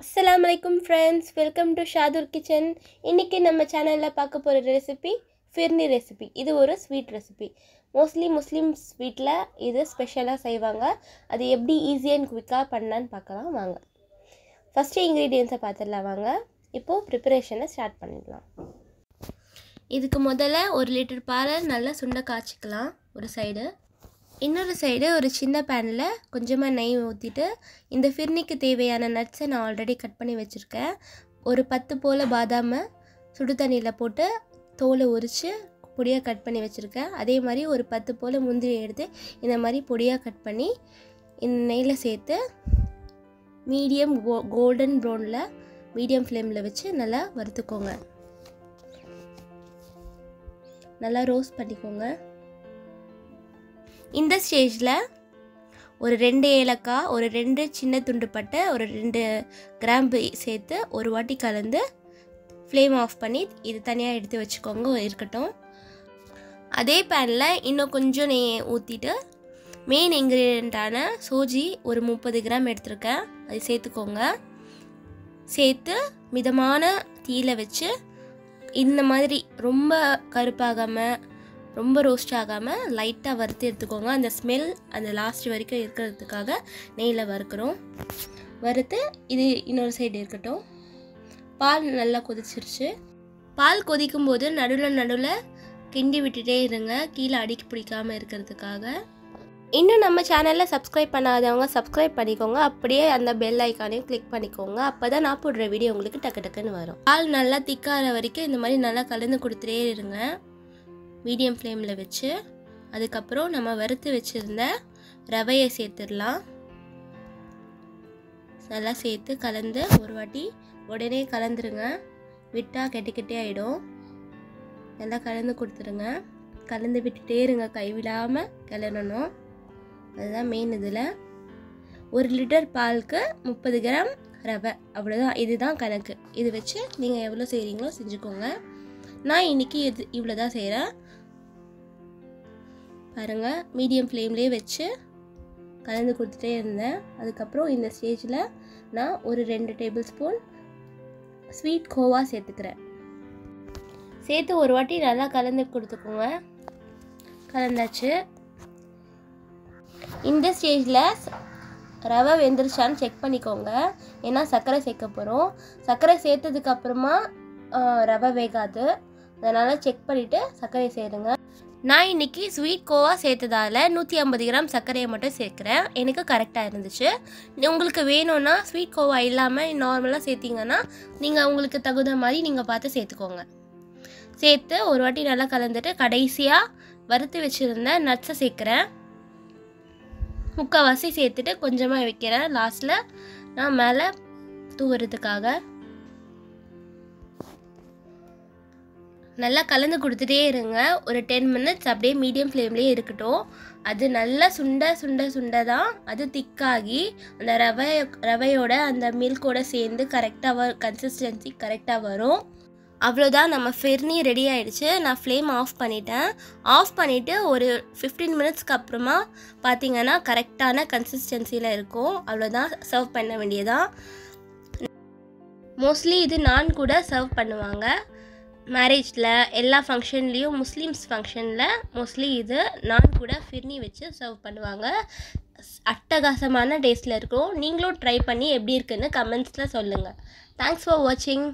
Assalamualaikum friends, welcome to Shadur Kitchen. இன்னைக்கு நம்ம சேனல்ல பார்க்க போற ரெசிபி ஃபிர்னி ரெசிபி. இது ஒரு ஸ்வீட் ரெசிபி. மோஸ்ட்லி முஸ்லிம்ஸ் வீட்ல இது ஸ்பெஷலா செய்வாங்க. அது எப்படி ஈஸியா அண்ட் குயிக்கா பண்ணலாம்னு பார்க்கலாம் வாங்க. ஃபர்ஸ்ட் இன்கிரிடியன்ட்ஸை பார்த்துடலாம் வாங்க. இப்போ ப்ரிப்பரேஷனை ஸ்டார்ட் பண்ணிடலாம். இதுக்கு முதல்ல 1 லிட்டர் பாலை நல்லா சுண்ட காய்ச்சிக்கலாம் ஒரு சைடு. இன்னொரு சைடு ஒரு சின்ன பேனில் கொஞ்சமாக நெய் ஊற்றிட்டு இந்த ஃபிர்னிக்கு தேவையான நட்ஸை நான் ஆல்ரெடி கட் பண்ணி வச்சுருக்கேன். ஒரு 10 போல் பாதாமை சுடு தண்ணியில் போட்டு தோலை உரித்து பொடியாக கட் பண்ணி வச்சுருக்கேன். அதே மாதிரி ஒரு 10 போல் முந்திரி எடுத்து இந்த மாதிரி பொடியாக கட் பண்ணி இந்த நெய்யில் சேர்த்து மீடியம் கோல்டன் ப்ரௌனில் மீடியம் ஃப்ளேமில் வச்சு நல்லா வறுத்துக்கோங்க. நல்லா ரோஸ்ட் பண்ணிக்கோங்க. இந்த ஸ்டேஜில் ஒரு 2 ஏலக்காய், ஒரு 2 சின்ன துண்டு பட்டை, ஒரு 2 கிராம்பு சேர்த்து ஒரு வாட்டி கலந்து ஃப்ளேம் ஆஃப் பண்ணி இது தனியாக எடுத்து வச்சுக்கோங்க இருக்கட்டும். அதே பேனில் இன்னும் கொஞ்சம் நெய் ஊற்றிட்டு மெயின் இன்க்ரீடியண்ட்டான சோஜி ஒரு 30 கிராம் எடுத்துருக்கேன், அது சேர்த்துக்கோங்க. சேர்த்து மிதமான தீயில் வச்சு இந்த மாதிரி ரொம்ப கருப்பாகாமல் ரொம்ப ரோஸ்ட் ஆகாமல் லைட்டாக வறுத்து எடுத்துக்கோங்க. அந்த ஸ்மெல் அந்த லாஸ்ட் வரைக்கும் இருக்கிறதுக்காக நெய்யில் வறுக்கிறோம். வறுத்து இது இன்னொரு சைடு இருக்கட்டும். பால் நல்லா கொதிச்சிருச்சு. பால் கொதிக்கும் போது நடுவில் கிண்டி விட்டுட்டே இருங்க, கீழே அடிக்கி பிடிக்காமல் இருக்கிறதுக்காக. இன்னும் நம்ம சேனலில் சப்ஸ்கிரைப் பண்ணாதவங்க சப்ஸ்கிரைப் பண்ணிக்கோங்க. அப்படியே அந்த பெல் ஐக்கானையும் கிளிக் பண்ணிக்கோங்க. அப்போ தான் நான் போடுற வீடியோ உங்களுக்கு டக்கு டக்குன்னு வரும். பால் நல்லா திக்காகிற வரைக்கும் இந்த மாதிரி நல்லா கலந்து கொடுத்துட்டே இருங்க மீடியம் ஃப்ளேமில் வச்சு. அதுக்கப்புறம் நம்ம வறுத்து வச்சுருந்த ரவையை சேர்த்துடலாம். நல்லா சேர்த்து கலந்து ஒரு வாட்டி உடனே கலந்துருங்க, விட்டால் கெட்டிக்கிட்டே ஆகிடும். நல்லா கலந்து கொடுத்துருங்க. கலந்து விட்டுட்டே இருங்க, கைவிடாமல் கிளறணும். அதுதான் மெயின். இதில் 1 லிட்டர் பாலுக்கு 30 கிராம் ரவை, அவ்வளோதான். இதுதான் கணக்கு. இது வச்சு நீங்கள் எவ்வளோ செய்கிறீங்களோ செஞ்சுக்கோங்க. நான் இன்றைக்கி இவ்வளோ தான் செய்கிறேன் பாருங்கள். மீடியம் ஃப்ளேம்லேயே வச்சு கலந்து கொடுத்துட்டே இருந்தேன். அதுக்கப்புறம் இந்த ஸ்டேஜில் நான் ஒரு 2 டேபிள் ஸ்பூன் ஸ்வீட் கோவா சேர்த்துக்கிறேன். சேர்த்து ஒரு வாட்டி நல்லா கலந்து கொடுத்துக்கோங்க. கலந்தாச்சு. இந்த ஸ்டேஜில் ரவை வெந்துருச்சான்னு செக் பண்ணிக்கோங்க. ஏன்னா சர்க்கரை சேர்க்க போகிறோம். சர்க்கரை சேர்த்ததுக்கப்புறமா ரவை வேகாது, அதனால் செக் பண்ணிவிட்டு சர்க்கரை சேருங்க. நான் இன்றைக்கி ஸ்வீட் கோவா சேர்த்ததால் 150 கிராம் சர்க்கரையை மட்டும் சேர்க்குறேன். எனக்கு கரெக்டாக இருந்துச்சு. உங்களுக்கு வேணும்னா ஸ்வீட் கோவா இல்லாமல் நார்மலாக சேர்த்திங்கன்னா நீங்கள் உங்களுக்கு தகுந்த மாதிரி நீங்கள் பார்த்து சேர்த்துக்கோங்க. சேர்த்து ஒரு வாட்டி நல்லா கலந்துட்டு கடைசியாக வறுத்து வச்சுருந்த நட்ஸை சேர்க்குறேன். முக்கால்வாசி சேர்த்துட்டு கொஞ்சமாக வைக்கிறேன் லாஸ்ட்டில் நான் மேலே தூவுறதுக்காக. நல்லா கலந்து கொடுத்துட்டே இருங்க. ஒரு 10 மினிட்ஸ் அப்படியே மீடியம் ஃப்ளேம்லேயே இருக்கட்டும். அது நல்லா சுண்ட தான் அது திக்காகி அந்த ரவையோட அந்த மில்கோட சேர்ந்து கரெக்டாக கன்சிஸ்டன்சி கரெக்டாக வரும். அவ்வளோதான், நம்ம ஃபிர்னி ரெடி ஆகிடுச்சு. நான் ஃப்ளேம் ஆஃப் பண்ணிட்டேன். ஆஃப் பண்ணிவிட்டு ஒரு 15 மினிட்ஸ்க்கு அப்புறமா பார்த்திங்கன்னா கரெக்டான கன்சிஸ்டன்சியில் இருக்கும். அவ்வளோதான், சர்வ் பண்ண வேண்டியதான். மோஸ்ட்லி இது நான் கூட சர்வ் பண்ணுவாங்க மேரேஜில், எல்லா ஃபங்க்ஷன்லேயும். முஸ்லீம்ஸ் ஃபங்க்ஷனில் மோஸ்ட்லி இது நான் கூட ஃபிர்னி வச்சு சர்வ் பண்ணுவாங்க. அட்டகாசமான டேஸ்ட்டில் இருக்கும். நீங்களும் ட்ரை பண்ணி எப்படி இருக்குன்னு கமெண்ட்ஸில் சொல்லுங்கள். தேங்க்ஸ் ஃபார் வாட்சிங்.